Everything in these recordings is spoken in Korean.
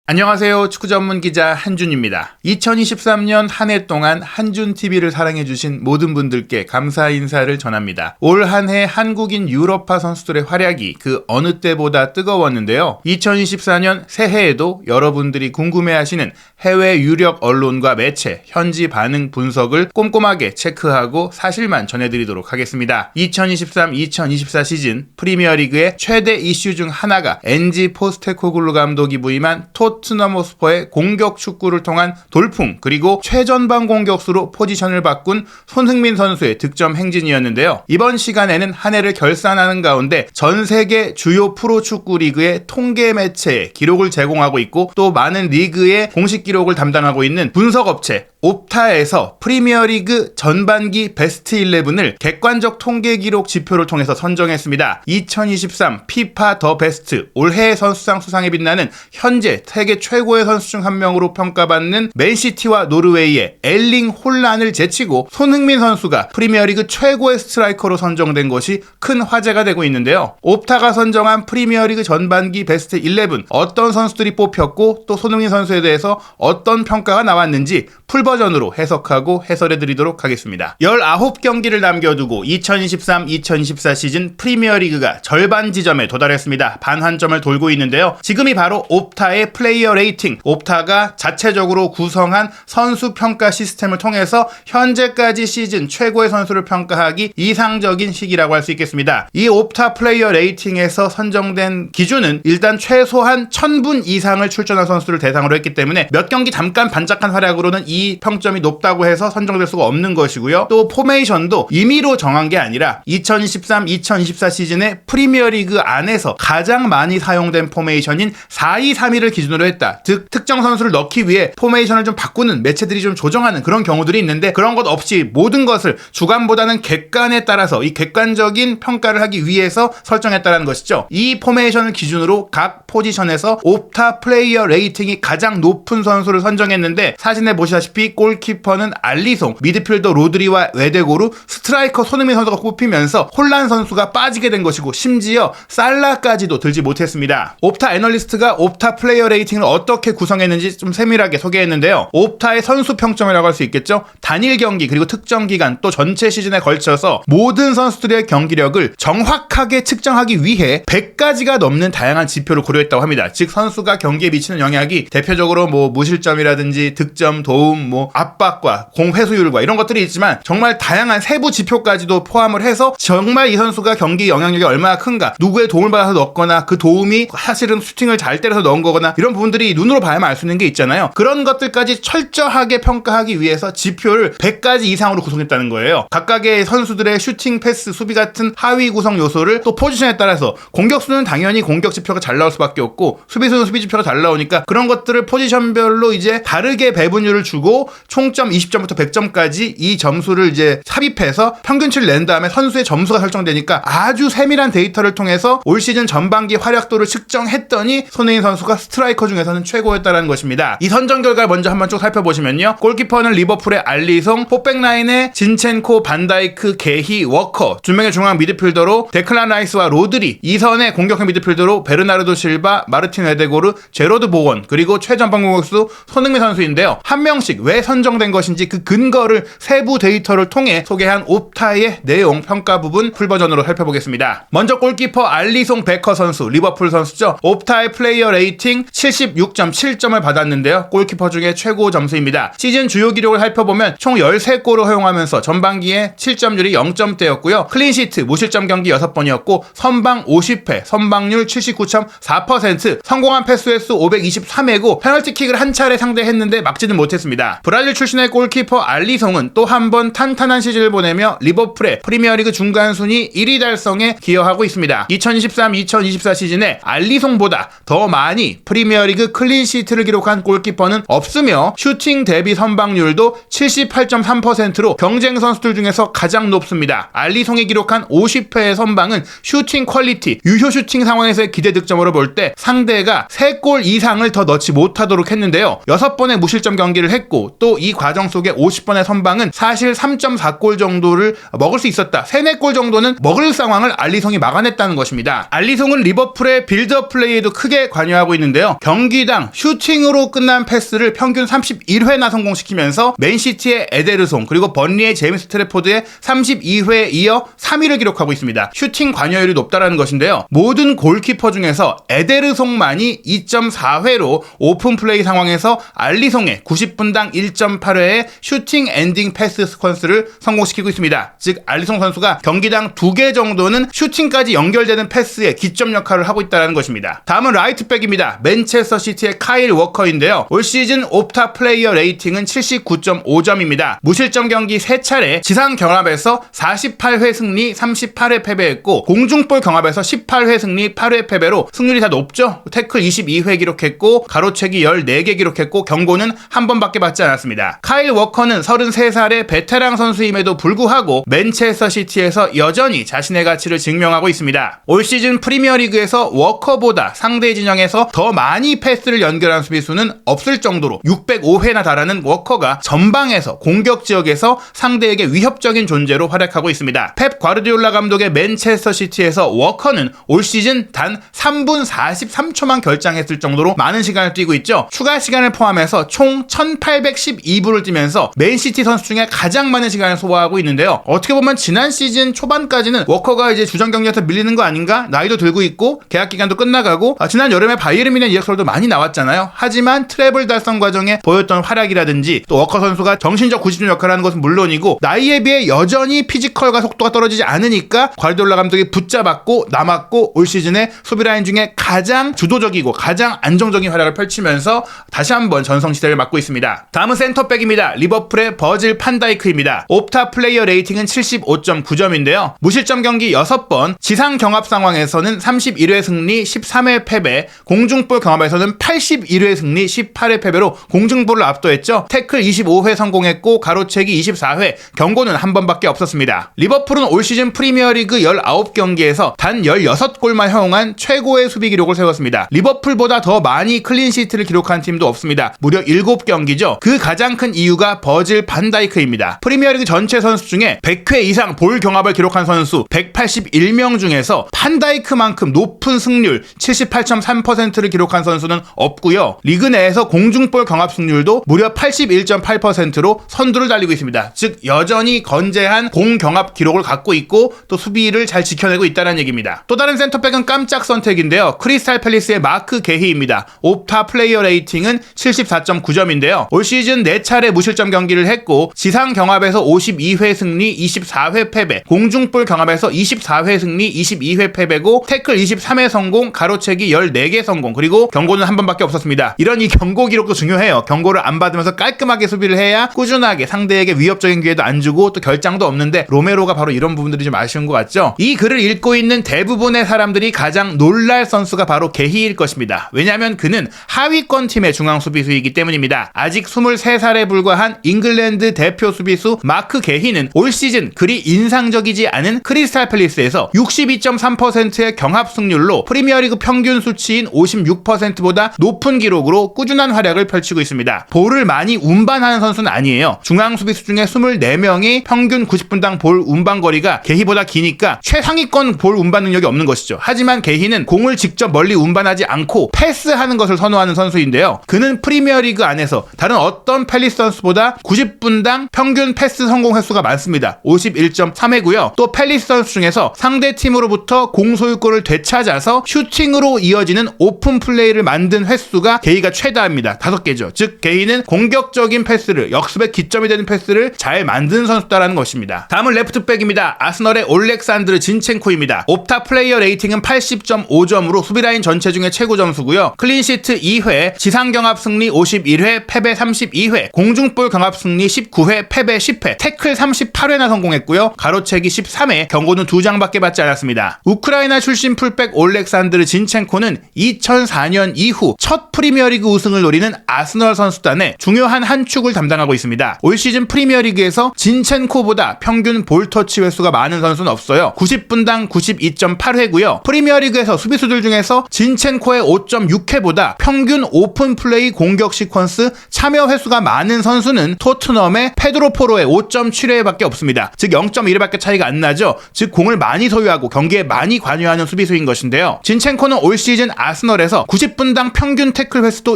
안녕하세요. 축구 전문 기자 한준입니다. 2023년 한 해 동안 한준TV를 사랑해주신 모든 분들께 감사 인사를 전합니다. 올 한 해 한국인 유럽파 선수들의 활약이 그 어느 때보다 뜨거웠는데요. 2024년 새해에도 여러분들이 궁금해하시는 해외 유력 언론과 매체, 현지 반응 분석을 꼼꼼하게 체크하고 사실만 전해드리도록 하겠습니다. 2023-2024 시즌 프리미어리그의 최대 이슈 중 하나가 엔지 포스테코글루 감독이 부임한 토트넘 호스퍼의 공격 축구를 통한 돌풍, 그리고 최전방 공격수로 포지션을 바꾼 손흥민 선수의 득점 행진이었는데요. 이번 시간에는 한 해를 결산하는 가운데 전 세계 주요 프로축구 리그의 통계 매체에 기록을 제공하고 있고 또 많은 리그의 공식 기록을 담당하고 있는 분석업체 옵타에서 프리미어리그 전반기 베스트 11을 객관적 통계 기록 지표를 통해서 선정했습니다. 2023 피파 더 베스트 올해의 선수상 수상에 빛나는 현재 세계 최고의 선수 중 한 명으로 평가받는 맨시티와 노르웨이의 엘링 홀란을 제치고 손흥민 선수가 프리미어리그 최고의 스트라이커로 선정된 것이 큰 화제가 되고 있는데요. 옵타가 선정한 프리미어리그 전반기 베스트 11 어떤 선수들이 뽑혔고 또 손흥민 선수에 대해서 어떤 평가가 나왔는지 풀버전으로 해석하고 해설해드리도록 하겠습니다. 19경기를 남겨두고 2023-2024 시즌 프리미어리그가 절반 지점에 도달했습니다. 반환점을 돌고 있는데요. 지금이 바로 옵타의 플레이어 레이팅, 옵타가 자체적으로 구성한 선수 평가 시스템을 통해서 현재까지 시즌 최고의 선수를 평가하기 이상적인 시기라고 할 수 있겠습니다. 이 옵타 플레이어 레이팅에서 선정된 기준은 일단 최소한 1000분 이상을 출전한 선수를 대상으로 했기 때문에 몇 경기 잠깐 반짝한 활약으로는 이 평점이 높다고 해서 선정될 수가 없는 것이고요. 또 포메이션도 임의로 정한 게 아니라 2023-2024 시즌의 프리미어리그 안에서 가장 많이 사용된 포메이션인 4-2-3-1을 기준으로 했다. 즉 특정 선수를 넣기 위해 포메이션을 좀 바꾸는 매체들이 좀 조정하는 그런 경우들이 있는데 그런 것 없이 모든 것을 주관보다는 객관에 따라서 이 객관적인 평가를 하기 위해서 설정했다는 것이죠. 이 포메이션을 기준으로 각 포지션에서 옵타 플레이어 레이팅이 가장 높은 선수를 선정했는데 사진에 보시다시피 골키퍼는 알리송, 미드필더 로드리와 웨데고르, 스트라이커 손흥민 선수가 꼽히면서 홀란 선수가 빠지게 된 것이고 심지어 살라까지도 들지 못했습니다. 옵타 애널리스트가 옵타 플레이어 레이팅을 어떻게 구성했는지 좀 세밀하게 소개했는데요. 옵타의 선수 평점이라고 할 수 있겠죠. 단일 경기 그리고 특정 기간 또 전체 시즌에 걸쳐서 모든 선수들의 경기력을 정확하게 측정하기 위해 100가지가 넘는 다양한 지표를 고려했다고 합니다. 즉 선수가 경기에 미치는 영향이 대표적으로 무실점이라든지 득점, 도움, 압박과 공 회수율과 이런 것들이 있지만 정말 다양한 세부 지표까지도 포함을 해서 정말 이 선수가 경기 영향력이 얼마나 큰가, 누구의 도움을 받아서 넣거나 그 도움이 사실은 슈팅을 잘 때려서 넣은 거거나 이런 부분들이 눈으로 봐야만 알 수 있는 게 있잖아요. 그런 것들까지 철저하게 평가하기 위해서 지표를 100가지 이상으로 구성했다는 거예요. 각각의 선수들의 슈팅, 패스, 수비 같은 하위 구성 요소를 또 포지션에 따라서 공격수는 당연히 공격 지표가 잘 나올 수밖에 없고 수비수는 수비 지표가 잘 나오니까 그런 것들을 포지션별로 이제 다르게 배분율을 주고 총점 20점부터 100점까지 이 점수를 이제 삽입해서 평균치를 낸 다음에 선수의 점수가 설정되니까 아주 세밀한 데이터를 통해서 올 시즌 전반기 활약도를 측정했더니 손흥민 선수가 스트라이커 중에서는 최고였다는 것입니다. 이 선정 결과를 먼저 한번 쭉 살펴보시면요. 골키퍼는 리버풀의 알리송, 포백라인의 진첸코, 반다이크, 게히, 워커, 두 명의 중앙 미드필더로 데클란 라이스와 로드리, 2선의 공격형 미드필더로 베르나르도 실바, 마르틴 웨데고르, 제로드 보건, 그리고 최전방 공격수 손흥민 선수인데요. 한 명씩 왜 선정된 것인지 그 근거를 세부 데이터를 통해 소개한 옵타의 내용 평가 부분 풀버전으로 살펴보겠습니다. 먼저 골키퍼 알리송 베커 선수, 리버풀 선수죠. 옵타의 플레이어 레이팅 76.7점을 받았는데요. 골키퍼 중에 최고 점수입니다. 시즌 주요 기록을 살펴보면 총 13골을 허용하면서 전반기에 7점률이 0점대였고요. 클린시트, 무실점 경기 6번이었고 선방 50회, 선방률 79.4%, 성공한 패스 횟수 523회고 페널티킥을 한 차례 상대했는데 막지는 못했습니다. 브라질 출신의 골키퍼 알리송은 또 한 번 탄탄한 시즌을 보내며 리버풀의 프리미어리그 중간 순위 1위 달성에 기여하고 있습니다. 2023-2024 시즌에 알리송보다 더 많이 프리미어리그 클린시트를 기록한 골키퍼는 없으며 슈팅 대비 선방률도 78.3%로 경쟁 선수들 중에서 가장 높습니다. 알리송이 기록한 50회의 선방은 슈팅 퀄리티, 유효 슈팅 상황에서의 기대 득점으로 볼 때 상대가 3골 이상을 더 넣지 못하도록 했는데요. 6번의 무실점 경기를 했고 했고 또 이 과정 속에 50번의 선방은 사실 3.4골 정도를 먹을 수 있었다. 3-4골 정도는 먹을 상황을 알리송이 막아냈다는 것입니다. 알리송은 리버풀의 빌드업 플레이에도 크게 관여하고 있는데요. 경기당 슈팅으로 끝난 패스를 평균 31회나 성공시키면서 맨시티의 에데르송 그리고 번리의 제임스 트래포드의 32회에 이어 3위를 기록하고 있습니다. 슈팅 관여율이 높다라는 것인데요. 모든 골키퍼 중에서 에데르송만이 2.4회로 오픈 플레이 상황에서 알리송의 90분당 1.8회의 슈팅 엔딩 패스 스퀀스를 성공시키고 있습니다. 즉 알리송 선수가 경기당 2개 정도는 슈팅까지 연결되는 패스에 기점 역할을 하고 있다는 것입니다. 다음은 라이트백입니다. 맨체스터 시티의 카일 워커인데요. 올 시즌 옵타 플레이어 레이팅은 79.5점입니다. 무실점 경기 3차례, 지상 경합에서 48회 승리 38회 패배했고 공중볼 경합에서 18회 승리 8회 패배로 승률이 다 높죠. 태클 22회 기록했고 가로채기 14개 기록했고 경고는 한 번밖에 받지 않았습니다. 카일 워커는 33살의 베테랑 선수임에도 불구하고 맨체스터 시티에서 여전히 자신의 가치를 증명하고 있습니다. 올 시즌 프리미어리그에서 워커보다 상대 진영에서 더 많이 패스를 연결한 수비수는 없을 정도로 605회나 달하는 워커가 전방에서 공격 지역에서 상대에게 위협적인 존재로 활약하고 있습니다. 펩 과르디올라 감독의 맨체스터 시티에서 워커는 올 시즌 단 3분 43초만 결장했을 정도로 많은 시간을 뛰고 있죠. 추가 시간을 포함해서 총 1812분을 뛰면서 맨시티 선수 중에 가장 많은 시간을 소화하고 있는데요. 어떻게 보면 지난 시즌 초반까지는 워커가 이제 주전 경기에서 밀리는 거 아닌가? 나이도 들고 있고 계약 기간도 끝나가고 지난 여름에 바이에른 뮌헨 이적설도 많이 나왔잖아요. 하지만 트래블 달성 과정에 보였던 활약이라든지 또 워커 선수가 정신적 구심점 역할을 하는 것은 물론이고 나이에 비해 여전히 피지컬과 속도가 떨어지지 않으니까 과르디올라 감독이 붙잡았고 남았고 올 시즌에 수비 라인 중에 가장 주도적이고 가장 안정적인 활약을 펼치면서 다시 한번 전성시대를 맞고 있습니다. 다음은 센터백입니다. 리버풀의 버질 판다이크입니다. 옵타 플레이어 레이팅은 75.9점인데요. 무실점 경기 6번, 지상 경합 상황에서는 31회 승리 13회 패배, 공중볼 경합에서는 81회 승리 18회 패배로 공중볼을 압도했죠. 태클 25회 성공했고 가로채기 24회, 경고는 한 번밖에 없었습니다. 리버풀은 올 시즌 프리미어리그 19경기에서 단 16골만 허용한 최고의 수비 기록을 세웠습니다. 리버풀보다 더 많이 클린시트를 기록한 팀도 없습니다. 무려 7경기죠. 그 가장 큰 이유가 버질 판다이크입니다. 프리미어리그 전체 선수 중에 100회 이상 볼 경합을 기록한 선수 181명 중에서 판다이크만큼 높은 승률 78.3%를 기록한 선수는 없고요. 리그 내에서 공중볼 경합 승률도 무려 81.8%로 선두를 달리고 있습니다. 즉 여전히 건재한 공경합 기록을 갖고 있고 또 수비를 잘 지켜내고 있다는 얘기입니다. 또 다른 센터백은 깜짝 선택인데요. 크리스탈 팰리스의 마크 게히입니다. 옵타 플레이어 레이팅은 74.9점인데요. 올 시즌 4차례 무실점 경기를 했고 지상 경합에서 52회 승리 24회 패배, 공중볼 경합에서 24회 승리 22회 패배고 태클 23회 성공, 가로채기 14개 성공, 그리고 경고는 한 번밖에 없었습니다. 이런 이 경고 기록도 중요해요. 경고를 안 받으면서 깔끔하게 수비를 해야 꾸준하게 상대에게 위협적인 기회도 안 주고 또 결장도 없는데 로메로가 바로 이런 부분들이 좀 아쉬운 것 같죠. 이 글을 읽고 있는 대부분의 사람들이 가장 놀랄 선수가 바로 게히일 것입니다. 왜냐하면 그는 하위권 팀의 중앙 수비수이기 때문입니다. 아직 23살에 불과한 잉글랜드 대표 수비수 마크 게히는 올 시즌 그리 인상적이지 않은 크리스탈 팰리스에서 62.3%의 경합 승률로 프리미어리그 평균 수치인 56%보다 높은 기록으로 꾸준한 활약을 펼치고 있습니다. 볼을 많이 운반하는 선수는 아니에요. 중앙 수비수 중에 24명이 평균 90분당 볼 운반 거리가 게히보다 기니까 최상위권 볼 운반 능력이 없는 것이죠. 하지만 게히는 공을 직접 멀리 운반하지 않고 패스하는 것을 선호하는 선수인데요. 그는 프리미어리그 안에서 다른 어떤 팰리스 선수보다 90분당 평균 패스 성공 횟수가 많습니다. 51.3회고요. 또 팰리스 선수 중에서 상대 팀으로부터 공 소유권을 되찾아서 슈팅으로 이어지는 오픈 플레이를 만든 횟수가 게히가 최다입니다. 5개죠. 즉 게히는 공격적인 패스를, 역습의 기점이 되는 패스를 잘 만드는 선수다라는 것입니다. 다음은 레프트백입니다. 아스널의 올렉산드르 진첸코입니다. 옵타 플레이어 레이팅은 80.5점으로 수비라인 전체 중에 최고 점수고요. 클린시트 2회, 지상 경합 승리 51회, 패배 32회, 공중볼 경합 승리 19회, 패배 10회, 태클 38회나 성공했고요. 가로채기 13회, 경고는 2장밖에 받지 않았습니다. 우크라이나 출신 풀백 올렉산드르 진첸코는 2004년 이후 첫 프리미어리그 우승을 노리는 아스널 선수단의 중요한 한 축을 담당하고 있습니다. 올 시즌 프리미어리그에서 진첸코보다 평균 볼터치 횟수가 많은 선수는 없어요. 90분당 92.8회고요. 프리미어리그에서 수비수들 중에서 진첸코의 5.6회보다 평균 오픈 플레이 공격 시퀀스 참여 클리어 횟수가 많은 선수는 토트넘의 페드로 포로의 5.7회밖에 없습니다. 즉 0.1회밖에 차이가 안 나죠. 즉 공을 많이 소유하고 경기에 많이 관여하는 수비수인 것인데요. 진첸코는 올 시즌 아스널에서 90분당 평균 태클 횟수도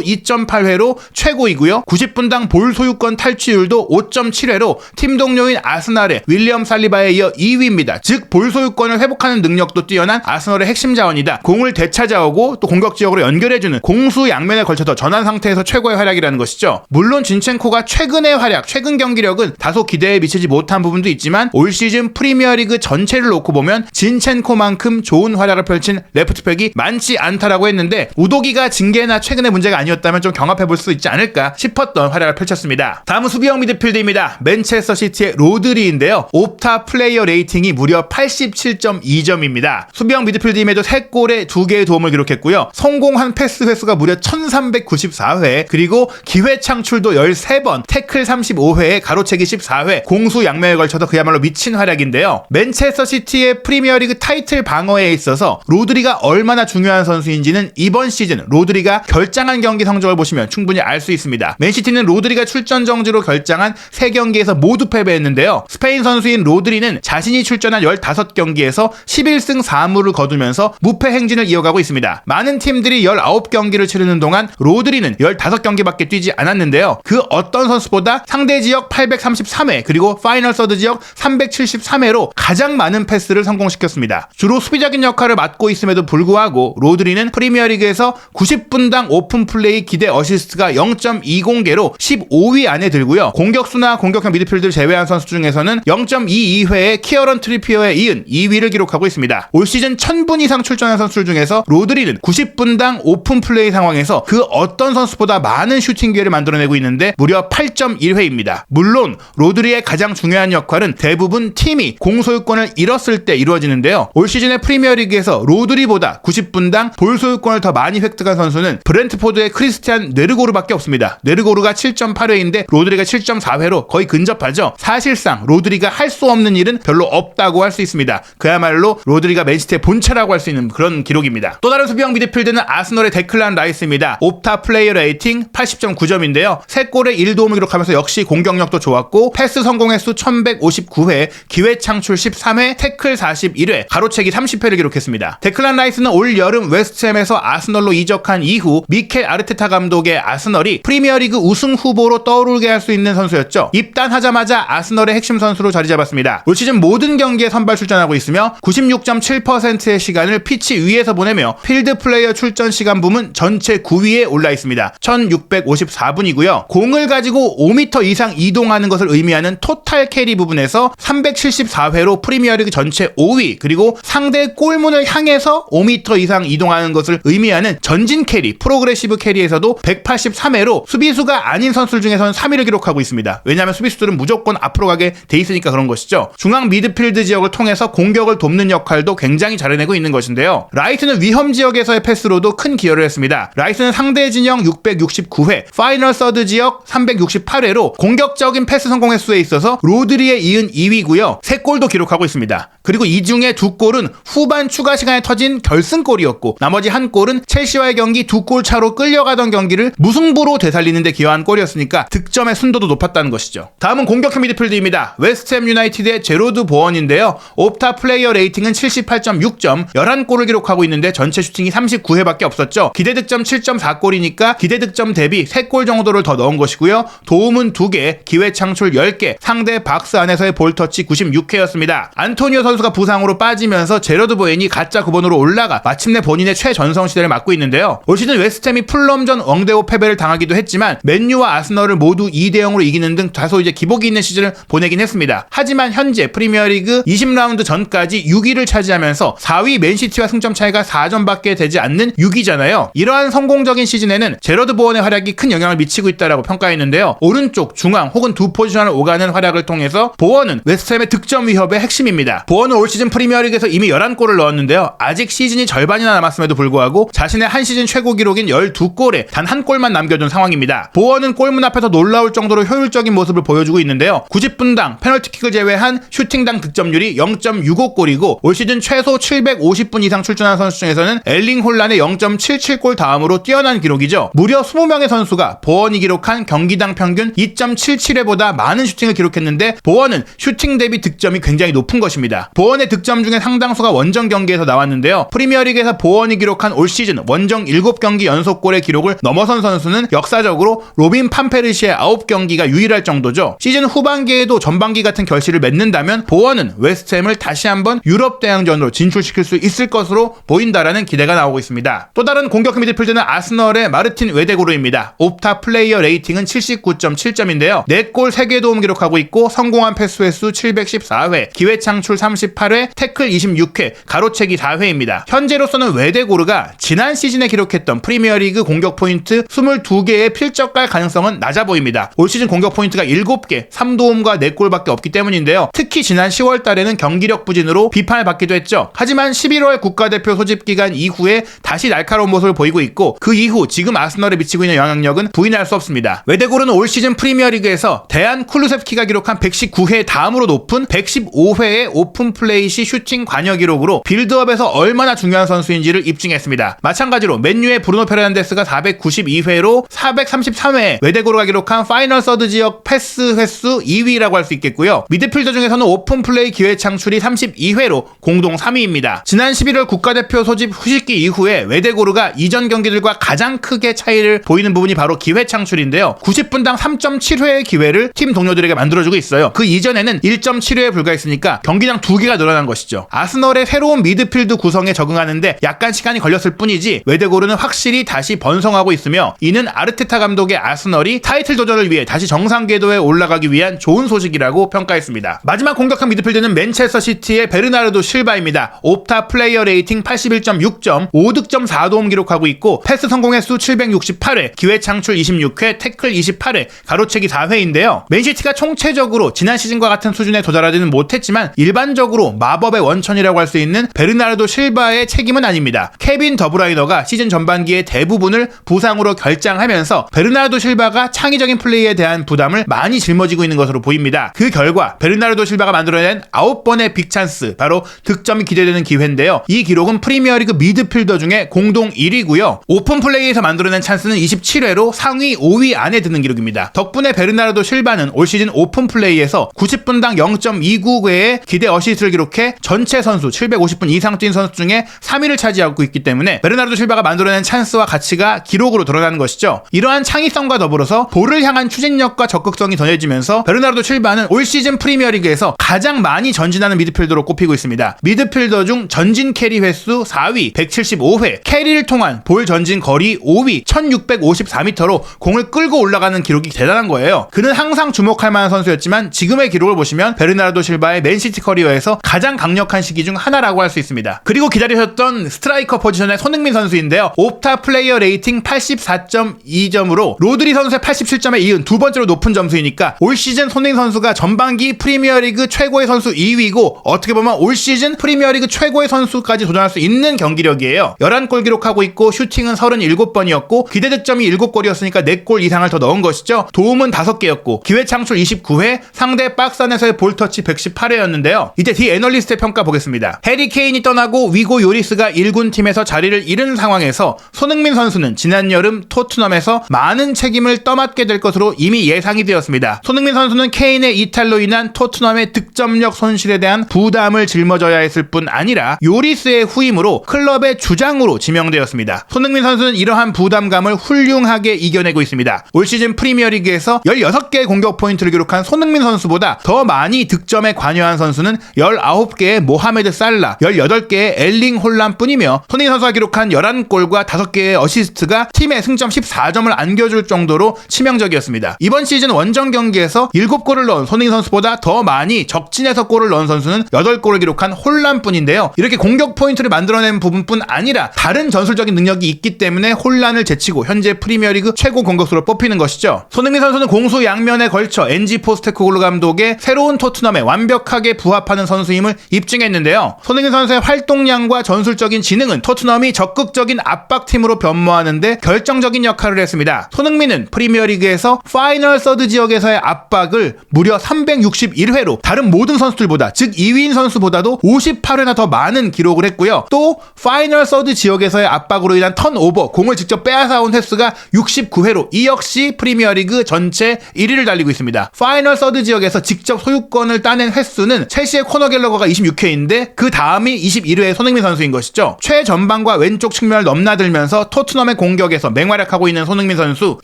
2.8회로 최고이고요. 90분당 볼 소유권 탈취율도 5.7회로 팀 동료인 아스날의 윌리엄 살리바에 이어 2위입니다. 즉 볼 소유권을 회복하는 능력도 뛰어난 아스널의 핵심 자원이다. 공을 되찾아오고 또 공격 지역으로 연결해주는 공수 양면에 걸쳐서 전환 상태에서 최고의 활약이라는 것이죠. 물론 진첸코가 최근의 활약, 최근 경기력은 다소 기대에 미치지 못한 부분도 있지만 올 시즌 프리미어리그 전체를 놓고 보면 진첸코만큼 좋은 활약을 펼친 레프트백이 많지 않다라고 했는데 우도기가 징계나 최근의 문제가 아니었다면 좀 경합해볼 수 있지 않을까 싶었던 활약을 펼쳤습니다. 다음은 수비형 미드필드입니다. 맨체스터 시티의 로드리인데요. 옵타 플레이어 레이팅이 무려 87.2점입니다. 수비형 미드필드임에도 3골에 2개의 도움을 기록했고요. 성공한 패스 횟수가 무려 1394회, 그리고 기회 창출도 13번, 태클 35회에 가로채기 14회, 공수 양면에 걸쳐서 그야말로 미친 활약인데요. 맨체스터 시티의 프리미어리그 타이틀 방어에 있어서 로드리가 얼마나 중요한 선수인지는 이번 시즌 로드리가 결장한 경기 성적을 보시면 충분히 알 수 있습니다. 맨시티는 로드리가 출전 정지로 결장한 3경기에서 모두 패배했는데요. 스페인 선수인 로드리는 자신이 출전한 15경기에서 11승 4무를 거두면서 무패 행진을 이어가고 있습니다. 많은 팀들이 19경기를 치르는 동안 로드리는 15경기밖에 뛰지 않았는데요. 그 어떤 선수보다 상대 지역 833회 그리고 파이널 서드 지역 373회로 가장 많은 패스를 성공시켰습니다. 주로 수비적인 역할을 맡고 있음에도 불구하고 로드리는 프리미어리그에서 90분당 오픈 플레이 기대 어시스트가 0.20개로 15위 안에 들고요. 공격수나 공격형 미드필드를 제외한 선수 중에서는 0.22회에 키어런 트리피어에 이은 2위를 기록하고 있습니다. 올 시즌 1000분 이상 출전한 선수들 중에서 로드리는 90분당 오픈 플레이 상황에서 그 어떤 선수보다 많은 슈팅 기회를 만들어내고 있는데 무려 8.1회입니다. 물론 로드리의 가장 중요한 역할은 대부분 팀이 공소유권을 잃었을 때 이루어지는데요. 올 시즌의 프리미어리그에서 로드리보다 90분당 볼 소유권을 더 많이 획득한 선수는 브렌트포드의 크리스티안 네르고르밖에 없습니다. 네르고르가 7.8회인데 로드리가 7.4회로 거의 근접하죠. 사실상 로드리가 할 수 없는 일은 별로 없다고 할 수 있습니다. 그야말로 로드리가 맨시티의 본체라고 할 수 있는 그런 기록입니다. 또 다른 수비형 미드필드는 아스널의 데클란 라이스입니다. 옵타 플레이어 레이팅 80.9점인데요. 3골에 1도움을 기록하면서 역시 공격력도 좋았고 패스 성공 횟수 1159회, 기회 창출 13회, 태클 41회, 가로채기 30회를 기록했습니다. 데클란 라이스는 올 여름 웨스트햄에서 아스널로 이적한 이후 미켈 아르테타 감독의 아스널이 프리미어리그 우승 후보로 떠오르게 할 수 있는 선수였죠. 입단하자마자 아스널의 핵심 선수로 자리 잡았습니다. 올 시즌 모든 경기에 선발 출전하고 있으며 96.7%의 시간을 피치 위에서 보내며 필드 플레이어 출전 시간 부문 전체 9위에 올라 있습니다. 1654분이고요. 공을 가지고 5m 이상 이동하는 것을 의미하는 토탈 캐리 부분에서 374회로 프리미어리그 전체 5위, 그리고 상대 골문을 향해서 5m 이상 이동하는 것을 의미하는 전진 캐리, 프로그레시브 캐리에서도 183회로 수비수가 아닌 선수들 중에서는 3위를 기록하고 있습니다. 왜냐하면 수비수들은 무조건 앞으로 가게 돼 있으니까 그런 것이죠. 중앙 미드필드 지역을 통해서 공격을 돕는 역할도 굉장히 잘해내고 있는 것인데요. 라이트는 위험 지역에서의 패스로도 큰 기여를 했습니다. 라이트는 상대 진영 669회, 파이널 서드 지역 368회로 공격적인 패스 성공 횟수에 있어서 로드리에 이은 2위고요. 3골도 기록하고 있습니다. 그리고 이 중에 2골은 후반 추가 시간에 터진 결승골이었고 나머지 1골은 첼시와의 경기 2골 차로 끌려가던 경기를 무승부로 되살리는 데 기여한 골이었으니까 득점의 순도도 높았다는 것이죠. 다음은 공격형 미드필드입니다. 웨스트햄 유나이티드의 제로드 보언인데요. 옵타 플레이어 레이팅은 78.6점, 11골을 기록하고 있는데 전체 슈팅이 39회밖에 없었죠. 기대 득점 7.4골이니까 기대 득점 대비 3골 정도를 더 넣은 것이고요. 도움은 2개, 기회 창출 10개, 상대 박스 안에서의 볼터치 96회였습니다. 안토니오 선수가 부상으로 빠지면서 제로드 보엔이 가짜 9번으로 올라가 마침내 본인의 최전성 시대를 맞고 있는데요. 올 시즌 웨스트햄이 풀럼전 왕대호 패배를 당하기도 했지만 맨유와 아스널을 모두 2대0으로 이기는 등 다소 이제 기복이 있는 시즌을 보내긴 했습니다. 하지만 현재 프리미어리그 20라운드 전까지 6위를 차지하면서 4위 맨시티와 승점 차이가 4점밖에 되지 않는 6위잖아요. 이러한 성공적인 시즌에는 제러드 보언의 활약이 큰 영향을 미치고 있다라고 평가했는데요. 오른쪽, 중앙 혹은 두 포지션을 오가는 활약을 통해서 보언은 웨스트햄의 득점 위협의 핵심입니다. 보언은 올 시즌 프리미어리그에서 이미 11골을 넣었는데요. 아직 시즌이 절반이나 남았음에도 불구하고 자신의 한 시즌 최고 기록인 12골에 단 한 골만 남겨둔 상황입니다. 보언은 골문 앞에서 놀라울 정도로 효율적인 모습을 보여주고 있는데요. 90분당 페널티킥을 제외한 슈팅당 득점률이 0.65골이고 올 시즌 최소 750분 이상 출전한 선수 중에서는 엘링 홀란의 0.77골 다음으로 뛰어난 기록이죠. 무려 20명의 선수가 보언이 기록한 경기당 평균 2.77회보다 많은 슈팅을 기록했는데 보원은 슈팅 대비 득점이 굉장히 높은 것입니다. 보원의 득점 중에 상당수가 원정 경기에서 나왔는데요. 프리미어리그에서 보원이 기록한 올 시즌 원정 7경기 연속골의 기록을 넘어선 선수는 역사적으로 로빈 판페르시의 9경기가 유일할 정도죠. 시즌 후반기에도 전반기 같은 결실을 맺는다면 보원은 웨스트햄을 다시 한번 유럽 대항전으로 진출시킬 수 있을 것으로 보인다라는 기대가 나오고 있습니다. 또 다른 공격 미드필드는 아스널의 마르틴 웨데고르입니다. 옵타 플레이어 레이팅은 79.7점인데요. 4골 3개 도움 기록하고 있고 성공한 패스 횟수 714회, 기회 창출 38회, 태클 26회, 가로채기 4회입니다. 현재로서는 웨데고르가 지난 시즌에 기록했던 프리미어리그 공격 포인트 22개의 필적갈 가능성은 낮아 보입니다. 올 시즌 공격 포인트가 7개, 3도움과 4골밖에 없기 때문인데요. 특히 지난 10월 달에는 경기력 부진으로 비판을 받기도 했죠. 하지만 11월 국가대표 소집 기간 이후에 다시 날카로운 모습을 보이고 있고 그 이후 지금 아스널에 미치고 있는 영향력은 부인할 수 없습니다. 웨데고르는 올 시즌 프리미어리그에서 대한 쿨루셉스키가 기록한 119회 다음으로 높은 115회의 오픈 플레이 시 슈팅 관여 기록으로 빌드업에서 얼마나 중요한 선수인지를 입증했습니다. 마찬가지로 맨유의 브루노 페르난데스가 492회로 433회 웨데고르가 기록한 파이널 서드 지역 패스 횟수 2위라고 할 수 있겠고요. 미드필더 중에서는 오픈 플레이 기회 창출이 32회로 공동 3위입니다. 지난 11월 국가대표 소집 후식기 이후에 웨데고르가 이전 경기들과 가장 크게 차이를 보이는 부분이 바로 기회 창출인데요. 90분당 3.7회의 기회를 팀 동료들에게 만들어주고 있어요. 그 이전에는 1.7회에 불과했으니까 경기당 2개가 늘어난 것이죠. 아스널의 새로운 미드필드 구성에 적응하는데 약간 시간이 걸렸을 뿐이지 웨데고르는 확실히 다시 번성하고 있으며 이는 아르테타 감독의 아스널이 타이틀 도전을 위해 다시 정상 궤도에 올라가기 위한 좋은 소식이라고 평가했습니다. 마지막 공격형 미드필드는 맨체스터 시티의 베르나르도 실바입니다. 옵타 플레이어 레이팅 81.6점, 5득점 4도움 기록하고 있고 패스 성공 횟수 768회, 기회 창출 26회, 태클 28회, 가로채기 4회인데요. 맨시티가 총체적으로 지난 시즌과 같은 수준에 도달하지는 못했지만 일반적으로 마법의 원천이라고 할 수 있는 베르나르도 실바의 책임은 아닙니다. 케빈 더브라이너가 시즌 전반기의 대부분을 부상으로 결장하면서 베르나르도 실바가 창의적인 플레이에 대한 부담을 많이 짊어지고 있는 것으로 보입니다. 그 결과 베르나르도 실바가 만들어낸 9번의 빅찬스, 바로 득점이 기대되는 기회인데요. 이 기록은 프리미어리그 미드필더 중에 공동 1위고요. 오픈 플레이에서 만들어낸 찬스는 27회로 상위 5위 안에 드는 기록입니다. 덕분에 베르나르도 실바는 올 시즌 오픈 플레이에서 90분당 0.29개의 기대 어시스트를 기록해 전체 선수 750분 이상 뛴 선수 중에 3위를 차지하고 있기 때문에 베르나르도 실바가 만들어낸 찬스와 가치가 기록으로 드러나는 것이죠. 이러한 창의성과 더불어서 볼을 향한 추진력과 적극성이 더해지면서 베르나르도 실바는 올 시즌 프리미어리그에서 가장 많이 전진하는 미드필더로 꼽히고 있습니다. 미드필더 중 전진 캐리 횟수 4위 175회, 캐리를 통한 볼 전진 거리 5위 1654m로 공을 끌고 올라가는 기록이 대단한 거예요. 그는 항상 주목할 만한 선수였지만 지금의 기록을 보시면 베르나르도 실바의 맨시티 커리어에서 가장 강력한 시기 중 하나라고 할 수 있습니다. 그리고 기다리셨던 스트라이커 포지션의 손흥민 선수인데요. 옵타 플레이어 레이팅 84.2점으로 로드리 선수의 87점에 이은 두 번째로 높은 점수이니까 올 시즌 손흥민 선수가 전반기 프리미어리그 최고의 선수 2위고 어떻게 보면 올 시즌 프리미어리그 최고의 선수까지 도전할 수 있는 경기력이에요. 11골 기록하고 있고 슈팅은 37번이었고 기대 득점이 7골이었으니까 4골 이상을 더 넣은 것이죠. 도움은 5개였고 기회 창출 29회, 상대 박스 안에서의 볼터치 118회였는데요. 이제 디 애널리스트의 평가 보겠습니다. 해리 케인이 떠나고 위고 요리스가 1군 팀에서 자리를 잃은 상황에서 손흥민 선수는 지난 여름 토트넘에서 많은 책임을 떠맡게 될 것으로 이미 예상이 되었습니다. 손흥민 선수는 케인의 이탈로 인한 토트넘의 득점력 손실에 대한 부담을 짊어져야 했을 뿐 아니라 요리스의 후임으로 클럽의 주장으로 지명되었습니다. 손흥민 선수는 이러한 부담감을 훌륭하게 이겨내고 있습니다. 올 시즌 프리미어리그에서 16개의 공격 포인트를 기록한 손흥민 선수보다 더 많이 득점에 관여한 선수는 19개의 모하메드 살라, 18개의 엘링 홀란 뿐이며 손흥민 선수가 기록한 11골과 5개의 어시스트가 팀의 승점 14점을 안겨줄 정도로 치명적이었습니다. 이번 시즌 원정 경기에서 7골을 넣은 손흥민 선수보다 더 많이 적진에서 골을 넣은 선수는 8골을 기록한 홀란 뿐인데요. 이렇게 공격 포인트를 만들어낸 부분뿐 아니라 다른 전술적인 능력이 있기 때문에 홀란을 제치고 현재 프리미어리그 최고 공격수로 뽑히는 것이죠. 손흥민 선수는 공수 양면에 걸쳐 엔지 포스테코글루 감독의 새로운 토트넘에 완벽하게 부합하는 선수임을 입증했는데요. 손흥민 선수의 활동량과 전술적인 지능은 토트넘이 적극적인 압박팀으로 변모하는데 결정적인 역할을 했습니다. 손흥민은 프리미어리그에서 파이널 서드 지역에서의 압박을 무려 361회로 다른 모든 선수들보다, 즉 2위인 선수보다도 58회나 더 많은 기록을 했고요. 또 파이널 서드 지역에서의 압박으로 인한 턴오버, 공을 직접 빼앗아온 횟수가 69회로 이 역시 프리미어리그 전체 1위를 달리고 있습니다. 파이널 서드 지역에서 직접 소유권을 따낸 횟수는 첼시의 코너 갤러거가 26회인데 그 다음이 21회의 손흥민 선수인 것이죠. 최전방과 왼쪽 측면을 넘나들면서 토트넘의 공격에서 맹활약하고 있는 손흥민 선수,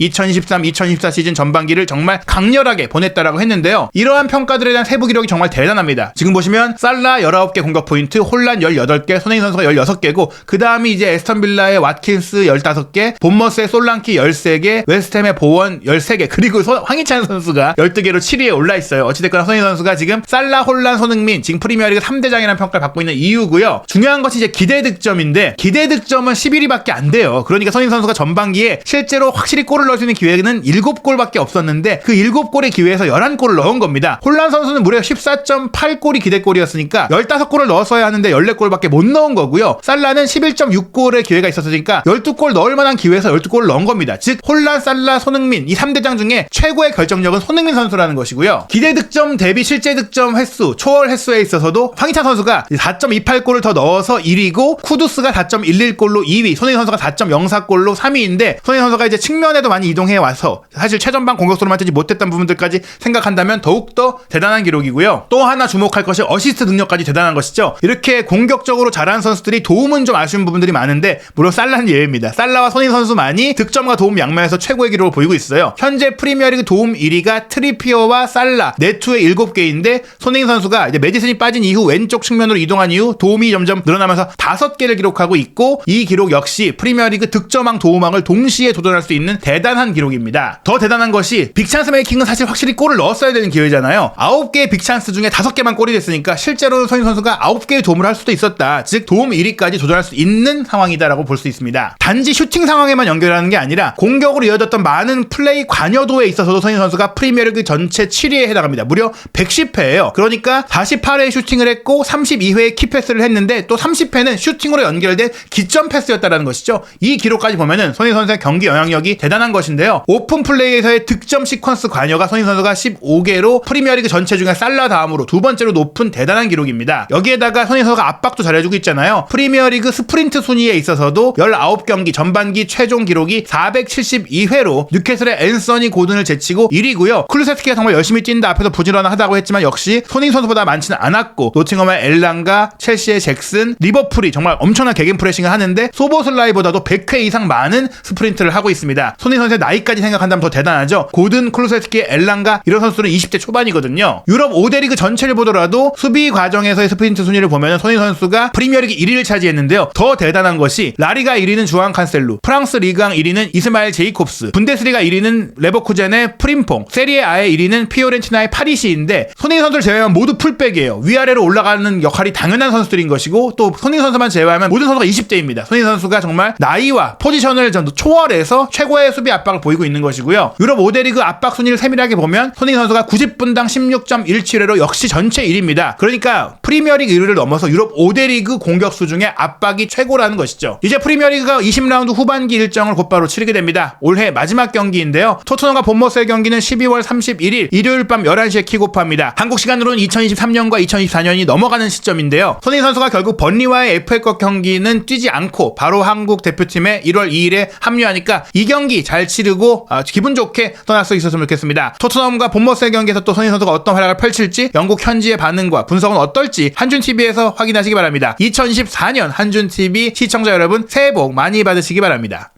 2023-2024 시즌 전반기를 정말 강렬하게 보냈다라고 했는데요. 이러한 평가들에 대한 세부 기록이 정말 대단합니다. 지금 보시면 살라 19개 공격 포인트, 홀란 18개, 손흥민 선수가 16개고 그 다음이 이제 에스턴 빌라의 왓킨스 15개, 본머스의 솔랑키 13개, 웨스트햄의 보원 13개, 그리고 황희찬 선수가 12개로 7위에 올라 있어요. 어찌됐거나 손흥민 선수가 지금 살라, 홀란, 손흥민 지금 프리미어리그 3대장이라는 평가를 받고 있는 이유고요. 중요한 것이 이제 기대 득점인데 기대 득점은 11위밖에 안 돼요. 그러니까 손흥민 선수가 전반기에 실제로 확실히 골을 넣을 수 있는 기회는 7골밖에 없었는데 그 7골의 기회에서 11골을 넣은 겁니다. 홀란 선수는 무려 14.8골이 기대골이었으니까 15골을 넣었어야 하는데 14골밖에 못 넣은 거고요. 살라는 11.6골의 기회가 있었으니까 12골 넣을 만한 기회에서 12골을 넣은 겁니다. 즉 홀란, 살라, 손흥민 이 3대장 중에 최고의 결정력은 손흥민 선수라는 것이고요. 기대 득점 대비 실제 득점 횟수, 초월 횟수에 있어서도 황희찬 선수가 4.28골을 더 넣어서 1위고 쿠두스가 4.11골로 2위, 손흥민 선수가 4.04골로 3위인데 손흥민 선수가 이제 측면에도 많이 이동해 와서 사실 최전방 공격수로만 뜨지 못했던 부분들까지 생각한다면 더욱더 대단한 기록이고요. 또 하나 주목할 것이 어시스트 능력까지 대단한 것이죠. 이렇게 공격적으로 잘하는 선수들이 도움은 좀 아쉬운 부분들이 많은데 물론 살라는 예외입니다. 살라와 손흥민 선수만이 득점과 도움 양면에서 최고의 기록을 보이고 있어요. 현재 프리미어리그 도움 1위가 트리피어와 살라, 네투의 7개인데 손흥민 선수가 이제 메디슨이 빠진 이후 왼쪽 측면으로 이동한 이후 도움이 점점 늘어나면서 5개를 기록하고 있고 이 기록 역시 프리미어리그 득점왕, 도움왕을 동시에 도전할 수 있는 대단한 기록입니다. 더 대단한 것이 빅찬스 메이킹은 사실 확실히 골을 넣었어야 되는 기회잖아요. 9개의 빅찬스 중에 5개만 골이 됐으니까 실제로는 손흥민 선수가 9개의 도움을 할 수도 있었다. 즉 도움 1위까지 도전할 수 있는 상황이다라고 볼 수 있습니다. 단지 슈팅 상황에만 연결하는 게 아니라 공격으로 이어졌던 많은 플레이 관여도에 있어서도 손흥민 선수가 프리미어리그 전체 7위에 해당합니다. 무려 110회예요. 그러니까 48회의 슈팅을 했고 32회의 키패스를 했는데 또 30회는 슈팅으로 연결된 기점 패스였다라는 것이죠. 이 기록까지 보면은 손흥민 선수의 경기 영향력이 대단한 것인데요. 오픈 플레이에서의 득점 시퀀스 관여가 손흥민 선수가 15개로 프리미어리그 전체 중에 살라 다음으로 두 번째로 높은 대단한 기록입니다. 여기에다가 손흥민 선수가 압박도 잘해주고 있잖아요. 프리미어리그 스프린트 순위에 있어서도 19경기 전반기 최종 기록이 472회로 뉴캐슬의 앤서니 고든을 제치고 1위고요. 클루세스키가 정말 열심히 뛴다 앞에서 부지런하다고 했지만 역시 손흥민 선수보다 많지는 않았고 노팅엄의 엘랑가, 첼시의 잭슨, 리버풀이 정말 엄청난 개겐 프레싱을 하는데 소보슬라이보다도 100회 이상 많은 스프린트를 하고 있습니다. 손흥민 선수의 나이까지 생각한다면 더 대단하죠. 고든, 클루세스키, 엘랑가 이런 선수들은 20대 초반이거든요. 유럽 5대 리그 전체를 보더라도 수비 과정에서의 스프린트 순위를 보면 손흥민 선수가 프리미어리그 1위를 차지했는데요. 더 대단한 것이 라리가 1위는 주앙 칸셀루, 프랑스 리그앙 1위는 이스마엘 제이콥스, 분데스리가 1위는 레버쿠젠의 프림퐁, 세리에 A의 1위는 피오렌티나의 파리시인데 손흥민 선수를 제외하면 모두 풀백이에요. 위아래로 올라가는 역할이 당연한 선수들인 것이고 또 손흥민 선수만 제외하면 모든 선수가 20대입니다. 손흥민 선수가 정말 나이와 포지션을 초월해서 최고의 수비 압박을 보이고 있는 것이고요. 유럽 5대 리그 압박 순위를 세밀하게 보면 손흥민 선수가 90분당 16.17회로 역시 전체 1위입니다. 그러니까 프리미어리그 1위를 넘어서 유럽 5대 리그 공격수 중에 압박이 최고라는 것이죠. 이제 프리미어리그가 20라운드 후반기 일정을 곧바로 치르게 됩니다. 올해 마지막 경기인데요. 토트넘과 본머스의 경기는 12월 31일 일요일 밤 11시에 킥오프합니다. 한국 시간으로는 2023년과 2024년이 넘어가는 시점인데요. 손흥민 선수가 결국 번리와의 FA컵 경기는 뛰지 않고 바로 한국 대표팀에 1월 2일에 합류하니까 이 경기 잘 치르고 기분 좋게 떠날 수 있었으면 좋겠습니다. 토트넘과 본머스의 경기에서 또 손흥민 선수가 어떤 활약을 펼칠지 영국 현지의 반응과 분석은 어떨지 한준TV에서 확인하시기 바랍니다. 2024년 한준TV 시청자 여러분 새해 복 많이 받으시기 바랍니다.